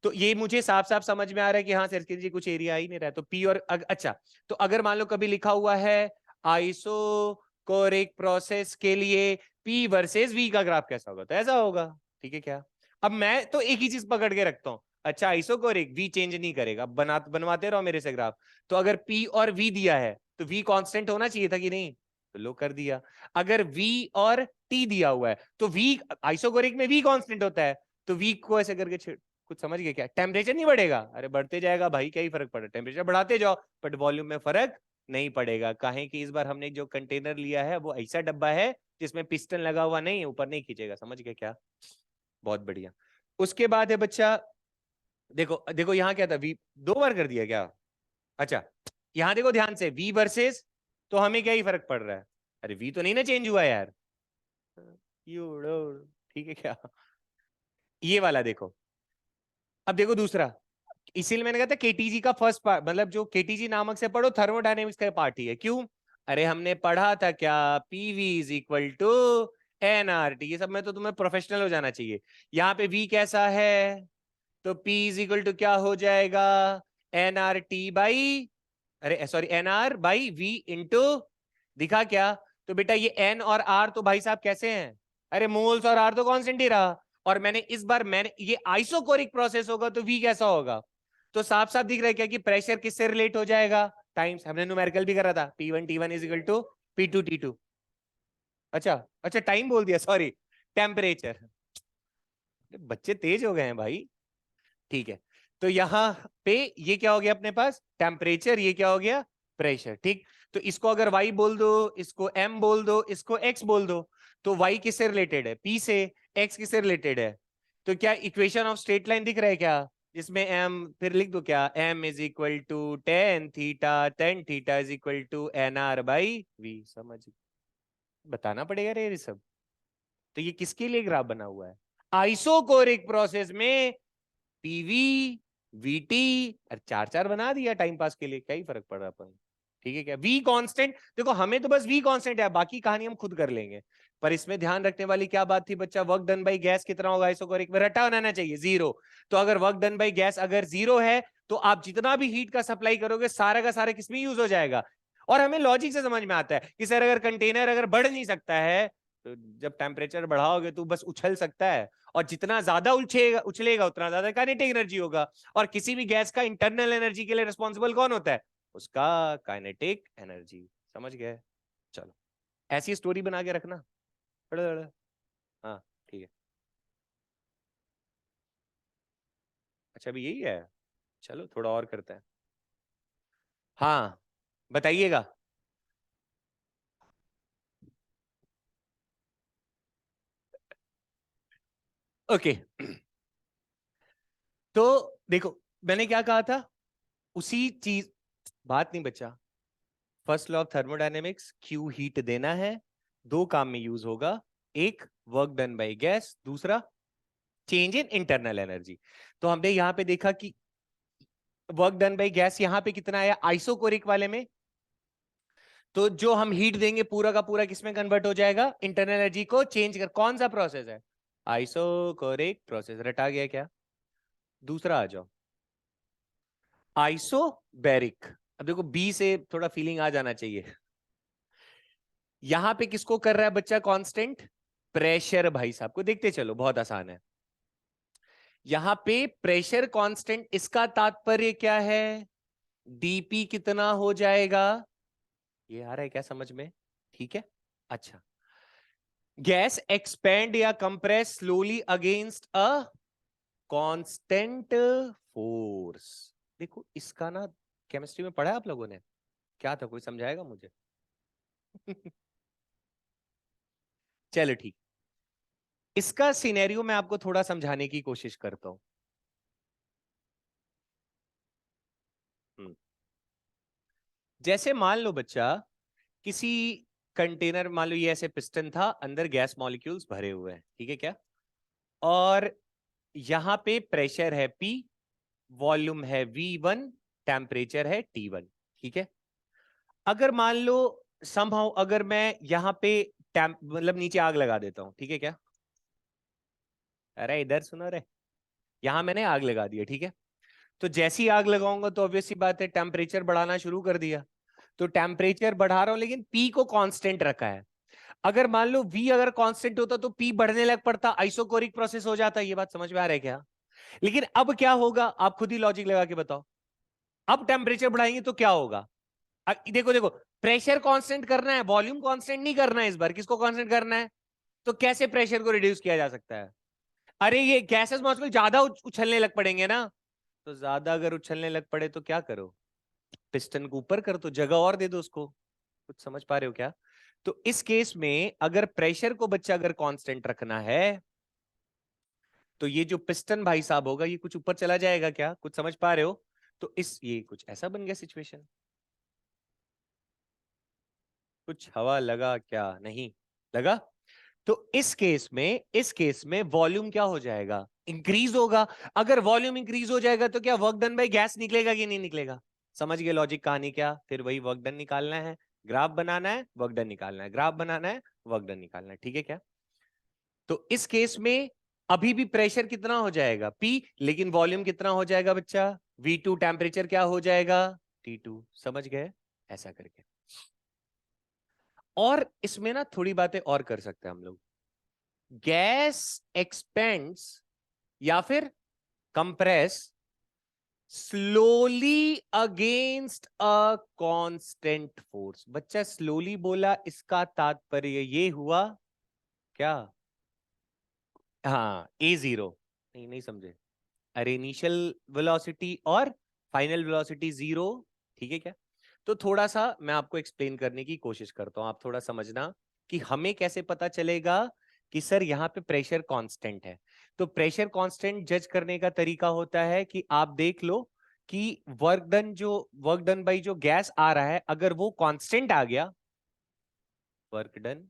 Speaker 1: तो ये मुझे साफ साफ समझ में आ रहा है कि हाँ सर जी कुछ एरिया ही नहीं रहा, तो पी और अच्छा, तो अगर मान लो कभी लिखा हुआ है आइसोकोरिक प्रोसेस के लिए पी वर्सेस वी का ग्राफ कैसा होगा, तो ऐसा होगा। ठीक है क्या? अब मैं तो एक ही चीज पकड़ के रखता हूं, अच्छा आइसोकोरिक वी चेंज नहीं करेगा, बनवाते रहो मेरे से ग्राफ। तो अगर पी और वी दिया है तो वी कांस्टेंट होना चाहिए था कि नहीं? तो लो कर दिया। अगर वी और टी दिया हुआ है तो वी आइसोकोरिक में वी कांस्टेंट होता है, तो वी को ऐसे करके कुछ समझ गए क्या? टेम्परेचर नहीं बढ़ेगा, अरे बढ़ते जाएगा भाई, क्या ही फर्क पड़ा, टेम्परेचर बढ़ाते जाओ बट वॉल्यूम में फर्क नहीं पड़ेगा। काहे कि इस बार हमने जो कंटेनर लिया है वो ऐसा डब्बा है जिसमें पिस्टन लगा हुआ नहीं है, ऊपर नहीं खींचेगा। समझ गए क्या? बहुत बढ़िया। उसके बाद है बच्चा, देखो देखो यहाँ क्या था, वी 2 बार कर दिया क्या? अच्छा, यहाँ देखो ध्यान से, वी वर्सेस, तो हमें क्या ही फर्क पड़ रहा है? अरे वी तो नहीं ना चेंज हुआ यार। ठीक है क्या? ये वाला देखो। अब देखो दूसरा, इसीलिए मैंने कहा था केटीजी का फर्स्ट पार्ट, मतलब जो केटीजी नामक से पढ़ो थर्मोडायनेमिक्स का पार्ट ही है। क्यों? अरे हमने पढ़ा था क्या, PV is equal to NRT. ये सब में तो तुम्हें प्रोफेशनल हो जाना चाहिए। यहाँ पे वी कैसा है, तो पी इज इक्वल टू क्या हो जाएगा? एनआरटी बाई, अरे sorry NR by V into, दिखा क्या? तो बेटा ये एन और आर तो भाई साहब कैसे हैं? अरे मोल्स, और आर तो कांस्टेंट ही रहा। और मैंने इस बार मैंने ये आइसोकोरिक प्रोसेस होगा तो वी कैसा होगा? तो साफ साफ दिख रहा है क्या कि प्रेशर किससे रिलेट हो जाएगा? टाइम्स, हमने न्यूमेरिकल भी करा था, P1 T1 is equal to P2 T2। अच्छा अच्छा, टाइम बोल दिया, सॉरी, टेम्परेचर। बच्चे तेज हो गए हैं भाई। ठीक है, तो यहाँ पे ये क्या हो गया अपने पास? टेम्परेचर। ये क्या हो गया? प्रेशर। ठीक, तो इसको अगर y बोल दो, इसको m बोल दो, इसको x बोल दो, तो y किससे रिलेटेड है? p से। x किससे रिलेटेड है? तो क्या इक्वेशन ऑफ स्ट्रेट लाइन दिख रहा है क्या, जिसमें m, फिर लिख दो क्या, m is equal to tan theta is equal to nr by v। समझ, बताना पड़ेगा रे ये सब। तो ये किसके लिए ग्राफ बना हुआ है? आइसोकोरिक प्रोसेस में पीवी, वीटी, और चार चार बना दिया टाइम पास के लिए, क्या ही फर्क पड़ रहा अपन। ठीक है क्या? वी कांस्टेंट, देखो हमें तो बस वी कांस्टेंट है, बाकी कहानी हम खुद कर लेंगे। पर इसमें ध्यान रखने वाली क्या बात थी बच्चा? वर्क डन बाई गैस कितना होगा आइसोकोरिक में? रटा बनाना चाहिए 0। तो अगर वर्क डन बाई गैस अगर 0 है तो आप जितना भी हीट का सप्लाई करोगे सारा का सारा किसमें यूज हो जाएगा? और हमें लॉजिक से समझ में आता है कि सर अगर कंटेनर अगर बढ़ नहीं सकता है तो जब टेम्परेचर बढ़ाओगे तो बस उछल सकता है, और जितना ज्यादा उछलेगा उछलेगा उतना ज्यादा काइनेटिक एनर्जी होगा। और किसी भी गैस का इंटरनल एनर्जी के लिए रिस्पॉन्सिबल कौन होता है? उसका काइनेटिक एनर्जी। समझ गए? चलो, ऐसी स्टोरी बना के रखना। हाँ ठीक है। अच्छा अभी यही है, चलो थोड़ा और करते हैं। हाँ बताइएगा। ओके तो देखो मैंने क्या कहा था, उसी चीज, बात नहीं बचा। First law of thermodynamics, Q heat देना है, दो काम में यूज होगा, एक वर्क डन बाय गैस, दूसरा चेंज इन इंटरनल एनर्जी। तो हमने यहां पे देखा कि वर्क डन बाय गैस यहां पे कितना आया आइसोकोरिक वाले में, तो जो हम हीट देंगे पूरा का पूरा किसमें कन्वर्ट हो जाएगा, इंटरनल एनर्जी को चेंज कर। कौन सा प्रोसेस है, आइसोकोरिक प्रोसेस। रटा गया क्या? दूसरा आ जाओ, आइसोबैरिक। अब देखो बी से थोड़ा फीलिंग आ जाना चाहिए। यहां पे किसको कर रहा है बच्चा कांस्टेंट, प्रेशर भाई साहब को। देखते चलो बहुत आसान है, यहां पे प्रेशर कांस्टेंट, इसका तात्पर्य क्या है, डीपी कितना हो जाएगा, ये आ रहा है क्या समझ में? ठीक है। अच्छा, गैस एक्सपेंड या compress slowly against a constant force. देखो इसका ना केमिस्ट्री में पढ़ा है आप लोगों ने, क्या था, कोई समझाएगा मुझे? चलो ठीक, इसका सिनेरियो मैं आपको थोड़ा समझाने की कोशिश करता हूं। जैसे मान लो बच्चा, किसी कंटेनर, मान लो ये ऐसे पिस्टन था, अंदर गैस मॉलिक्यूल्स भरे हुए हैं, ठीक है क्या, और यहां पे प्रेशर है P, वॉल्यूम है V1, टेम्परेचर है T1, ठीक है। अगर मान लो समहाउ अगर मैं यहां पे मतलब नीचे आग लगा देता हूं, ठीक है क्या, अरे इधर सुनो रे, यहां मैंने आग लगा दी है, ठीक है। तो जैसी आग लगाऊंगा तो ऑब्वियस सी बात है टेम्परेचर बढ़ाना शुरू कर दिया, तो टेम्परेचर बढ़ा रहा हूं लेकिन पी को कांस्टेंट रखा है। अगर मान लो V अगर कांस्टेंट होता तो पी बढ़ने लग पड़ता, आइसोकोरिक प्रोसेस हो जाता। ये बात समझ में आ रहा है क्या? लेकिन अब क्या होगा, आप खुद ही लॉजिक लगा के बताओ। अब टेम्परेचर बढ़ाएंगे तो क्या होगा? देखो देखो, प्रेशर कांस्टेंट करना है, वॉल्यूम कांस्टेंट नहीं करना है, इस बार किसको कांस्टेंट करना है? तो कैसे प्रेशर को रिड्यूस किया जा सकता है? अरे ये गैसेस मॉलिक्यूल ज्यादा उछलने लग पड़ेंगे ना, तो ज्यादा अगर उछलने लग पड़े तो क्या करो, पिस्टन को ऊपर कर दो, जगह और दे दो उसको। कुछ समझ पा रहे हो क्या? तो इस केस में अगर प्रेशर को बच्चा अगर कांस्टेंट रखना है, तो ये जो पिस्टन भाई साहब होगा ये कुछ ऊपर चला जाएगा क्या? कुछ समझ पा रहे हो? तो इस ये कुछ ऐसा बन गया सिचुएशन। कुछ हवा लगा क्या? नहीं लगा। तो इस केस में वॉल्यूम क्या हो जाएगा, इंक्रीज होगा। अगर वॉल्यूम इंक्रीज हो जाएगा तो क्या वर्क डन बाय गैस निकलेगा कि नहीं निकलेगा? समझ गए लॉजिक कहानी क्या? फिर वही वर्क डन निकालना है, ग्राफ बनाना है, वर्क डन निकालना है, ग्राफ बनाना है, वर्क डन निकालना है, ठीक है क्या? तो इस केस में अभी भी प्रेशर कितना हो जाएगा P, लेकिन वॉल्यूम कितना हो जाएगा बच्चा V2, टेम्परेचर क्या हो जाएगा T2। समझ गए? ऐसा करके। और इसमें ना थोड़ी बातें और कर सकते हैं हम लोग, गैस एक्सपेंड्स या फिर compress slowly against a constant force. बच्चा स्लोली बोला, इसका तात्पर्य ये हुआ क्या? हाँ A0, नहीं नहीं समझे, अरे इनिशियल वेलोसिटी और फाइनल वेलोसिटी जीरो, ठीक है क्या? तो थोड़ा सा मैं आपको एक्सप्लेन करने की कोशिश करता हूं, आप थोड़ा समझना कि हमें कैसे पता चलेगा कि सर यहाँ पे प्रेशर कांस्टेंट है। तो प्रेशर कांस्टेंट जज करने का तरीका होता है कि आप देख लो कि वर्क डन बाई जो गैस आ रहा है, अगर वो कांस्टेंट आ गया, वर्क डन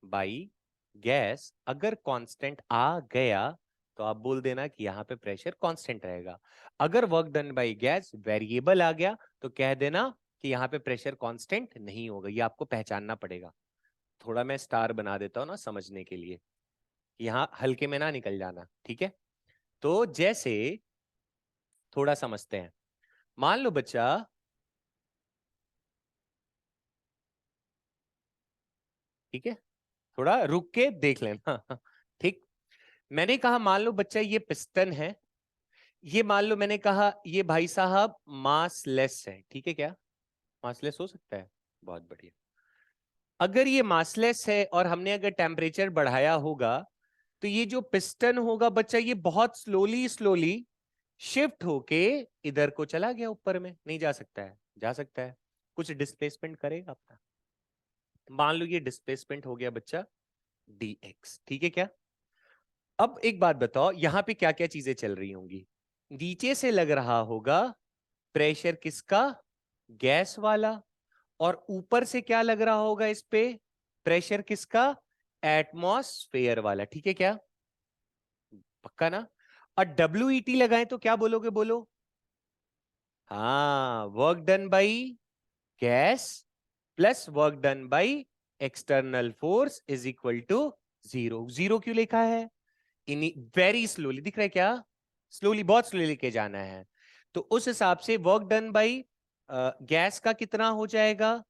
Speaker 1: बाई गैस अगर कांस्टेंट आ गया, तो आप बोल देना कि यहां पे प्रेशर कांस्टेंट रहेगा। अगर work done by gas variable आ गया, तो कह देना कि यहां पे प्रेशर कांस्टेंट नहीं होगा। ये आपको पहचानना पड़ेगा। थोड़ा मैं स्टार बना देता हूं ना समझने के लिए, यहां हल्के में ना निकल जाना, ठीक है? तो जैसे थोड़ा समझते हैं, मान लो बच्चा, ठीक है, थोड़ा रुक के देख लेना। ठीक, मैंने कहा मान लो बच्चा ये पिस्टन है, ये मान लो मैंने कहा ये भाई साहब मासलेस है, ठीक है क्या? मासलेस हो सकता है, बहुत बढ़िया। अगर ये मासलेस है और हमने अगर टेम्परेचर बढ़ाया होगा, तो ये जो पिस्टन होगा बच्चा, ये बहुत स्लोली स्लोली शिफ्ट होके इधर को चला गया, ऊपर में नहीं जा सकता है, जा सकता है, कुछ डिस्प्लेसमेंट करेगा अपना। मान लो ये डिस्प्लेसमेंट हो गया बच्चा dx, ठीक है क्या? अब एक बात बताओ, यहां पे क्या क्या चीजें चल रही होंगी? नीचे से लग रहा होगा प्रेशर किसका, गैस वाला, और ऊपर से क्या लग रहा होगा इस पे, प्रेशर किसका, एटमॉस्फेयर वाला, ठीक है क्या, पक्का ना। और WET लगाएं तो क्या बोलोगे, बोलो। हाँ, work done by gas plus work done by external force is equal to zero. Zero क्यों लिखा है, वेरी स्लोली दिख रहा है क्या, स्लोली, बहुत स्लोली लेके जाना है। तो उस हिसाब से वर्क डन बाई गैस का कितना हो जाएगा,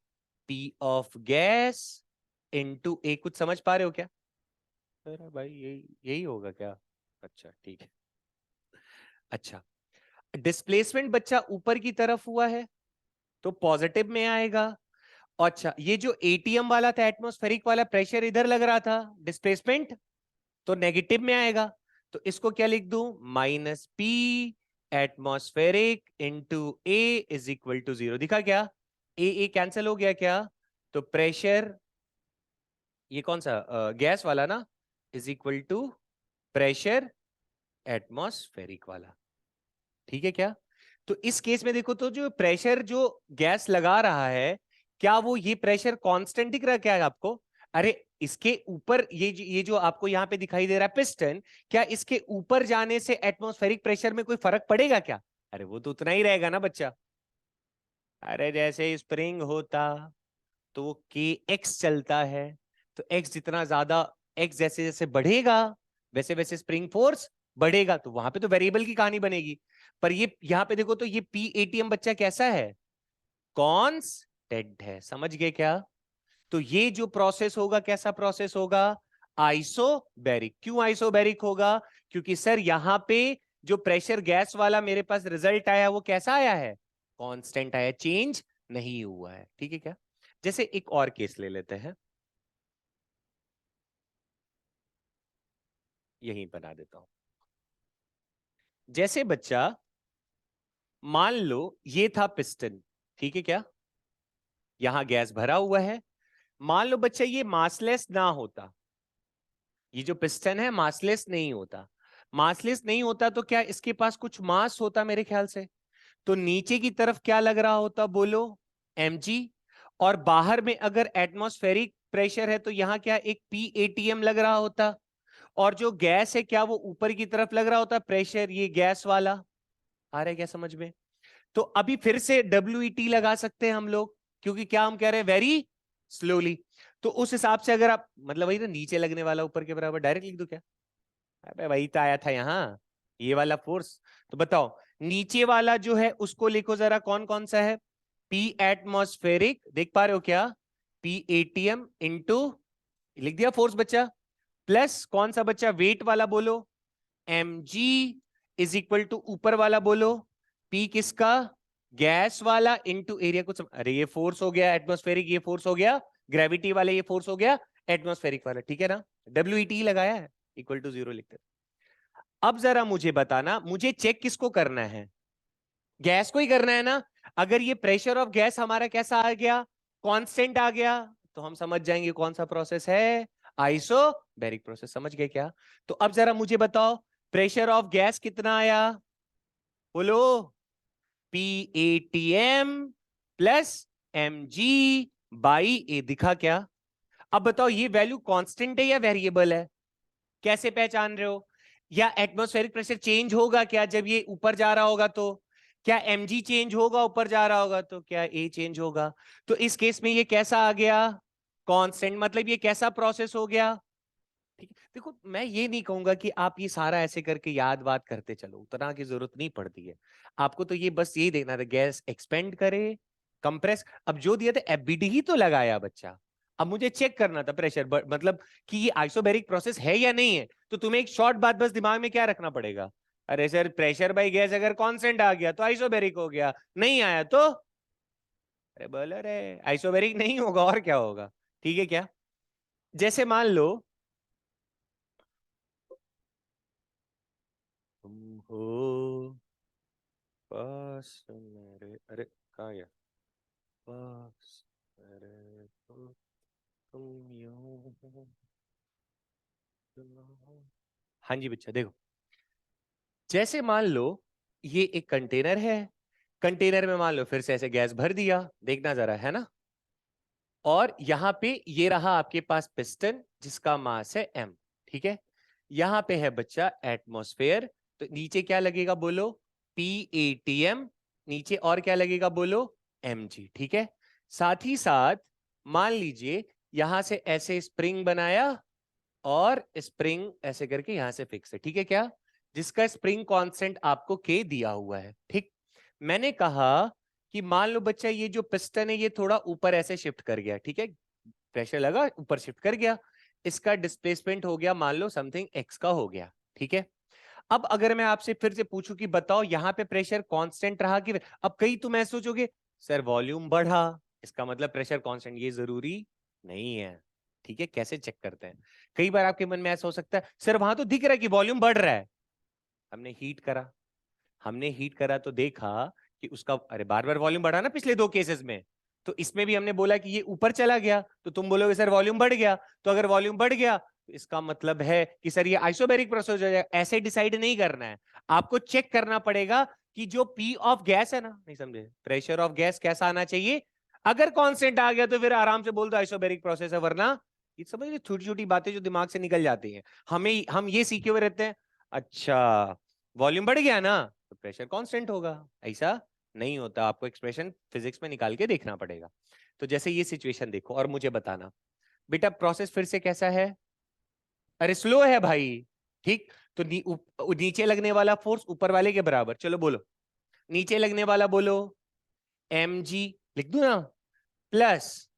Speaker 1: P ऑफ गैस इनटू ए। कुछ समझ पा रहे हो क्या, अरे भाई यही यही होगा क्या, अच्छा ठीक है। अच्छा, डिस्प्लेसमेंट बच्चा ऊपर की तरफ हुआ है तो पॉजिटिव में आएगा। अच्छा, ये जो एटीएम वाला था, एटमॉस्फेरिक वाला प्रेशर इधर लग रहा था, डिस्प्लेसमेंट तो नेगेटिव में आएगा। तो इसको क्या लिख दूं, -P atmospheric into A is equal to zero. दिखा क्या, ए कैंसिल हो गया क्या, तो प्रेशर, ये कौन सा गैस वाला ना, is equal to pressure atmospheric वाला, ठीक है क्या। तो इस केस में देखो तो जो प्रेशर जो गैस लगा रहा है, क्या वो ये प्रेशर कांस्टेंट दिख रहा है क्या आपको, अरे इसके ऊपर ये जो आपको यहां पे दिखाई दे रहा है पिस्टन, क्या इसके ऊपर जाने से एटमॉस्फेरिक प्रेशर में कोई फर्क पड़ेगा क्या, अरे वो तो उतना ही रहेगा ना बच्चा। अरे जैसे स्प्रिंग होता तो वो के एक्स चलता है, तो एक्स जितना ज्यादा, एक्स जैसे जैसे बढ़ेगा वैसे वैसे स्प्रिंग फोर्स बढ़ेगा, तो वहां पे तो वेरिएबल की कहानी बनेगी। पर ये यहां पे देखो तो ये PATM बच्चा कैसा है, कांस्टेंट है, समझ गए क्या। तो ये जो प्रोसेस होगा कैसा प्रोसेस होगा, आइसोबैरिक। क्यों आइसोबैरिक होगा, क्योंकि सर यहां पे जो प्रेशर गैस वाला मेरे पास रिजल्ट आया वो कैसा आया है, कांस्टेंट आया, चेंज नहीं हुआ है, ठीक है क्या। जैसे एक और केस ले लेते हैं, यहीं बना देता हूं। जैसे बच्चा मान लो ये था पिस्टन, ठीक है क्या, यहां गैस भरा हुआ है। मान लो बच्चा ये मासलेस ना होता, ये जो पिस्टन है मासलेस नहीं होता। मासलेस नहीं होता तो क्या इसके पास कुछ मास होता मेरे ख्याल से, तो नीचे की तरफ क्या लग रहा होता, बोलो, mg। और बाहर में अगर एटमॉस्फेरिक प्रेशर है तो यहां क्या एक PATM लग रहा होता। और जो गैस है क्या वो ऊपर की तरफ लग रहा होता प्रेशर, ये गैस वाला, आ रहा है क्या समझ में। तो अभी फिर से WET लगा सकते हैं हम लोग, क्योंकि क्या हम कह रहे हैं, वेरी स्लोली। तो उस हिसाब से अगर आप, मतलब वही ना, नीचे लगने वाला ऊपर के बराबर, डायरेक्ट लिख दो क्या, अबे वही तो आया था यहाँ, ये वाला फोर्स। तो बताओ नीचे वाला जो है उसको लिखो जरा, कौन कौन सा है, P एटमॉस्फेरिक, देख पा रहे हो क्या, PATM इंटू, लिख दिया फोर्स बच्चा, प्लस कौन सा बच्चा, वेट वाला बोलो, mg इज इक्वल टू ऊपर वाला बोलो, P किसका, गैस वाला इंटू एरिया। कुछ अरे ये फोर्स हो गया एटमॉस्फेरिक, ये फोर्स हो गया ग्रेविटी वाला, ये फोर्स हो गया एटमॉस्फेरिक वाला, ठीक है ना। WET लगाया है, इक्वल टू जीरो लिखते। अब जरा मुझे बताना, मुझे चेक किसको करना है, गैस को ही करना है ना। अगर ये प्रेशर ऑफ गैस हमारा कैसा आ गया, कांस्टेंट आ गया, तो हम समझ जाएंगे कौन सा प्रोसेस है, आइसोबैरिक प्रोसेस, समझ गए क्या। तो अब जरा मुझे बताओ प्रेशर ऑफ गैस कितना आया, बोलो, PATM प्लस mg बाई ए, दिखा क्या। अब बताओ ये वैल्यू कांस्टेंट है या वेरिएबल है, कैसे पहचान रहे हो, या एटमॉस्फेरिक प्रेशर चेंज होगा क्या जब ये ऊपर जा रहा होगा, तो क्या mg चेंज होगा ऊपर जा रहा होगा, तो क्या a चेंज होगा। तो इस केस में ये कैसा आ गया, कांस्टेंट, मतलब ये कैसा प्रोसेस हो गया, ठीक है। देखो मैं ये नहीं कहूंगा कि आप ये सारा ऐसे करके याद बात करते चलो, उतना की जरूरत नहीं पड़ती है। आपको तो ये बस यही देखना था, गैस एक्सपेंड करे, कंप्रेस, अब जो दिया था FBD ही तो लगाया बच्चा। अब मुझे चेक करना था प्रेशर, मतलब कि ये आइसोबैरिक प्रोसेस है या नहीं है। तो तुम्हें एक शॉर्ट बात बस दिमाग में क्या रखना पड़ेगा, अरे सर प्रेशर बाई गैस अगर कांस्टेंट आ गया तो आइसोबैरिक हो गया, नहीं आया तो, अरे बोलो रे, आइसोबैरिक नहीं होगा और क्या होगा, ठीक है क्या। जैसे मान लो तुम हो पास मेरे, अरे कहाँ गया, पास मेरे तुम यूं हो, हाँ जी बच्चा देखो, जैसे मान लो ये एक कंटेनर है, कंटेनर में मान लो फिर से ऐसे गैस भर दिया, देखना जरा, है ना। और यहां पे ये रहा आपके पास पिस्टन जिसका मास है m, ठीक है। यहां पे है बच्चा एटमॉस्फेयर, तो नीचे क्या लगेगा बोलो, PATM, नीचे और क्या लगेगा बोलो, mg, ठीक है। साथ ही साथ मान लीजिए यहां से ऐसे स्प्रिंग बनाया और स्प्रिंग ऐसे करके यहां से फिक्स है, ठीक है क्या, जिसका स्प्रिंग कांस्टेंट आपको के दिया हुआ है, ठीक। मैंने कहा कि मान लो बच्चा ये जो पिस्टन है ये थोड़ा ऊपर ऐसे शिफ्ट कर गया, ठीक है, प्रेशर लगा ऊपर शिफ्ट कर गया, इसका डिस्प्लेसमेंट हो गया मान लो समथिंग x का हो गया, ठीक है। अब अगर मैं आपसे फिर से पूछूं कि बताओ यहाँ पे प्रेशर कांस्टेंट रहा कि, अब कई तुम ऐसे सोचोगे सर वॉल्यूम बढ़ा, इसका मतलब प्रेशर कांस्टेंट, ये जरूरी नहीं है, ठीक है। कैसे चेक करते हैं, कई बार आपके मन में ऐसा हो सकता है सर वहां तो दिख रहा है कि वॉल्यूम बढ़ रहा है, हमने हीट करा, हमने हीट करा तो देखा कि उसका, अरे बार बार वॉल्यूम बढ़ा ना पिछले दो केसेस में, तो इसमें भी हमने बोला कि ये ऊपर चला गया, तो तुम बोलोगे सर वॉल्यूम बढ़ गया, तो अगर वॉल्यूम बढ़ गया तो इसका मतलब है कि सर ये आइसोबैरिक प्रोसेस हो जाएगा। ऐसे डिसाइड नहीं करना है, आपको चेक करना पड़ेगा कि जो पी ऑफ गैस है ना, नहीं समझे, प्रेशर ऑफ गैस कैसा आना चाहिए, अगर कांस्टेंट आ गया तो फिर आराम से बोल दो आइसोबैरिक प्रोसेस है, वरना ये समझ लो छोटी छोटी बातें जो दिमाग से निकल जाती हैं, हम ये सीखे हुए रहते हैं, अच्छा वॉल्यूम बढ़ गया ना तो प्रेशर कांस्टेंट होगा, ऐसा नहीं होता, आपको एक्सप्रेशन फिजिक्स में निकाल के देखना पड़ेगा। तो जैसे ये सिचुएशन देखो और मुझे बताना बेटा प्रोसेस फिर से कैसा है, अरे स्लो है भाई, ठीक। तो नीचे लगने वाला फोर्स ऊपर वाले के बराबर, चलो बोलो, नीचे लगने वाला बोलो mg, लिख दू ना, प्लस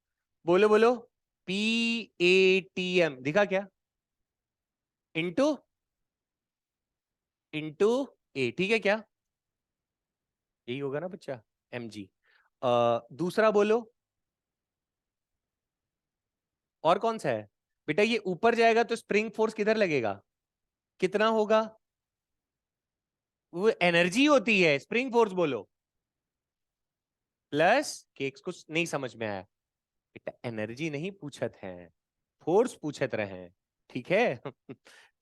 Speaker 1: बोलो बोलो PATM, दिखा क्या, इंटू इंटू ए, ठीक है क्या, यही होगा ना बच्चा, mg। दूसरा बोलो, और कौन सा है बेटा, ये ऊपर जाएगा तो स्प्रिंग फोर्स किधर लगेगा, कितना होगा, वो एनर्जी होती है, स्प्रिंग फोर्स बोलो, प्लस केक्स कुछ नहीं समझ में आया बेटा, एनर्जी नहीं पूछत है, फोर्स पूछत रहे हैं, ठीक है।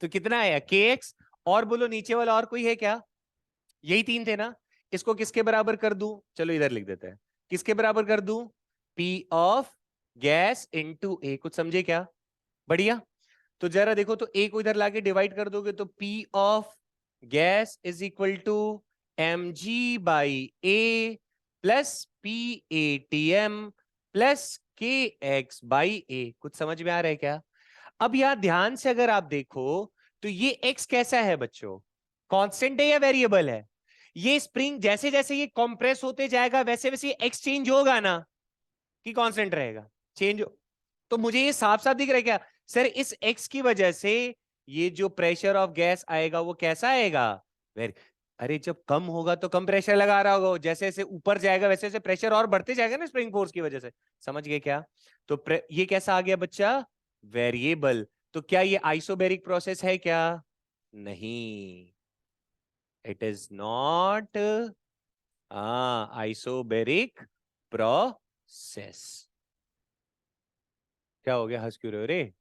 Speaker 1: तो कितना आया केक्स, और बोलो नीचे वाला और कोई है क्या, यही तीन थे ना, इसको किसके बराबर कर दूं, चलो इधर लिख देते हैं, किसके बराबर कर दूं, P ऑफ गैस इंटू ए, कुछ समझे क्या, बढ़िया। तो जरा देखो, तो ए को इधर लाके डिवाइड कर दोगे तो P of gas is equal to mg by A plus PATM plus KX by A, कुछ समझ में आ रहा है क्या। अब यहां ध्यान से अगर आप देखो तो ये x कैसा है बच्चों, कांस्टेंट है या वेरिएबल है, ये स्प्रिंग जैसे जैसे ये कंप्रेस होते जाएगा वैसे वैसे ये x चेंज होगा ना, कि कांस्टेंट रहेगा, चेंज हो। तो मुझे ये साफ साफ दिख रहा है क्या सर, इस x की वजह से ये जो प्रेशर ऑफ गैस आएगा वो कैसा आएगा, वेरी, अरे जब कम होगा तो कम प्रेशर लगा रहा होगा, जैसे जैसे ऊपर जाएगा वैसे वैसे प्रेशर और बढ़ते जाएगा ना स्प्रिंग फोर्स की वजह से, समझ गए क्या। तो ये कैसा आ गया बच्चा, वेरिएबल। तो क्या ये आइसोबैरिक प्रोसेस है क्या, नहीं, it is not isobaric process. क्या हो गया, हंस क्यों रहे हो रे,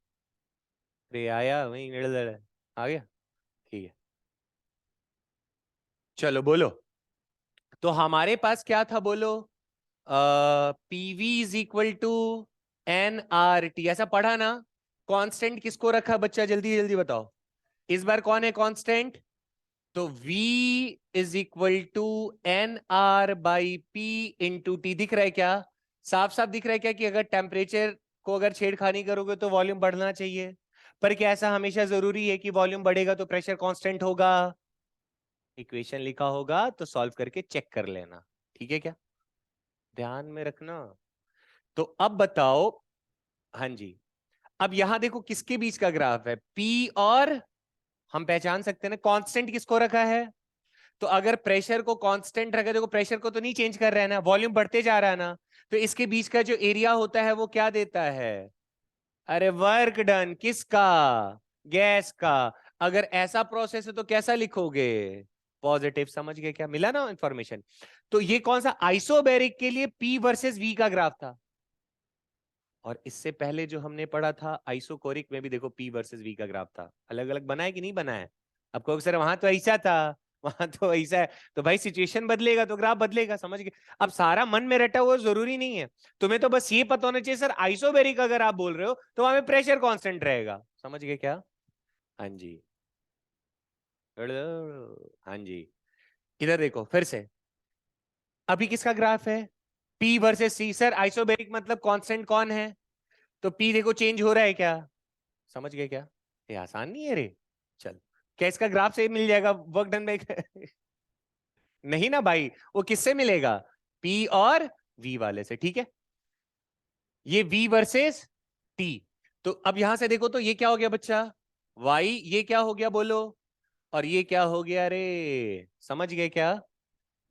Speaker 1: रे आया वही आ गया, ठीक है। चलो बोलो, तो हमारे पास क्या था बोलो, PV is equal to NRT, ऐसा पढ़ा ना। कांस्टेंट किसको रखा बच्चा, जल्दी जल्दी बताओ, इस बार कौन है कांस्टेंट, तो V is equal to NR by P into T, दिख रहा है क्या, साफ साफ दिख रहा है क्या कि अगर टेम्परेचर को अगर छेड़खानी करोगे तो वॉल्यूम बढ़ना चाहिए, पर क्या ऐसा हमेशा जरूरी है कि वॉल्यूम बढ़ेगा तो प्रेशर कांस्टेंट होगा, इक्वेशन लिखा होगा तो सॉल्व करके चेक कर लेना, ठीक है क्या, ध्यान में रखना। तो अब बताओ, हाँ जी, अब यहां देखो किसके बीच का ग्राफ है, P और, हम पहचान सकते हैं ना कांस्टेंट किसको रखा है, तो अगर प्रेशर को कांस्टेंट रखे, देखो प्रेशर को तो नहीं चेंज कर रहा है ना, वॉल्यूम बढ़ते जा रहा है ना, तो इसके बीच का जो एरिया होता है वो क्या देता है, अरे वर्क डन, किसका, गैस का। अगर ऐसा प्रोसेस है तो कैसा लिखोगे, पॉजिटिव, समझ गए क्या, मिला ना इंफॉर्मेशन। तो ये कौन सा, आइसोबैरिक के लिए P वर्सेस V का ग्राफ था, और इससे पहले जो हमने पढ़ा था आइसोकोरिक में भी देखो P वर्सेस V का ग्राफ था, अलग अलग बनाया कि नहीं बनाया, अब कहोगे सर वहां तो ऐसा था, वहां तो ऐसा है, तो भाई सिचुएशन बदलेगा तो ग्राफ बदलेगा, समझ गए। अब सारा मन में रटा हुआ जरूरी नहीं है, तुम्हें तो बस ये पता होना चाहिए सर आइसोबेरिक अगर आप बोल रहे हो तो वहां पे प्रेशर कांस्टेंट रहेगा, समझ गए क्या? हाँ जी, हाँ जी। इधर देखो फिर से, अभी किसका ग्राफ है? P versus C. Sir isobaric मतलब कांस्टेंट कौन है? तो पी देखो चेंज हो रहा है क्या? समझ गए क्या? ये आसान नहीं है रे। चल, क्या इसका ग्राफ से मिल जाएगा वर्क डन बाय नहीं ना भाई, वो किससे मिलेगा? पी और वी वाले से, ठीक है। ये वी वर्सेस टी। तो अब यहां से देखो तो ये क्या हो गया बच्चा? वाई। ये क्या हो गया बोलो? और ये क्या हो गया रे? समझ गए क्या?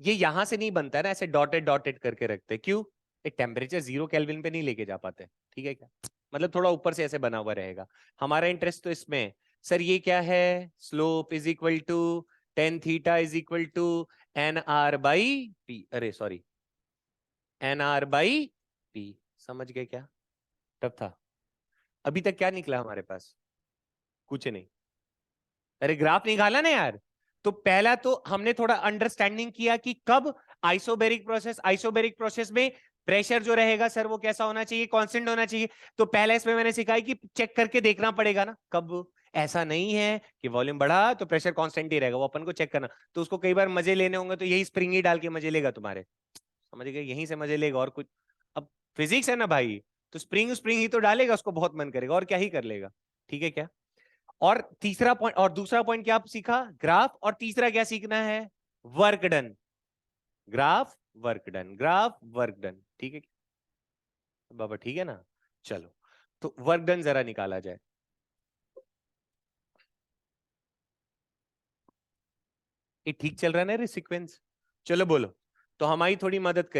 Speaker 1: ये यहां से नहीं बनता है ना, ऐसे डॉटेड डॉटेड करके रखते, क्यों? एक टेम्परेचर 0 केल्विन पे नहीं लेके जा पाते, ठीक है क्या? मतलब थोड़ा ऊपर से ऐसे बना हुआ रहेगा। हमारा इंटरेस्ट तो इसमें है। सर ये क्या है? Slope is equal to tan theta is equal to N R by P, अरे sorry, N R by P. समझ गए क्या? तब था। अभी तक क्या निकला हमारे पास? कुछ नहीं। अरे ग्राफ निकाला ना यार। तो पहला तो हमने थोड़ा अंडरस्टैंडिंग किया कि कब आइसोबेरिक प्रोसेस में प्रेशर जो रहेगा सर वो कैसा होना चाहिए? कांस्टेंट होना चाहिए। तो पहला इसमें मैंने सिखाया कि चेक करके देखना पड़ेगा ना कब। ऐसा नहीं है कि वॉल्यूम बढ़ा तो प्रेशर कांस्टेंट ही रहेगा, वो अपन को चेक करना। तो उसको कई बार मजे लेने होंगे तो यही स्प्रिंग ही डाल के मजे लेगा तुम्हारे, समझ गए? यहीं से मजे लेगा और कुछ। अब फिजिक्स है ना भाई, तो स्प्रिंग स्प्रिंग ही तो डालेगा, उसको बहुत मन करेगा और क्या ही कर लेगा, ठीक है क्या? और तीसरा पॉइंट और दूसरा पॉइंट क्या आप सीखा? ग्राफ। और तीसरा क्या सीखना है? Work done. Graph work done, graph work done, ठीक है बाबा? ठीक है ना? चलो, तो वर्क डन जरा निकाला जाए। ये ठीक चल रहा है ना रे सीक्वेंस? चलो बोलो। तो हमारी थोड़ी मदद करिए।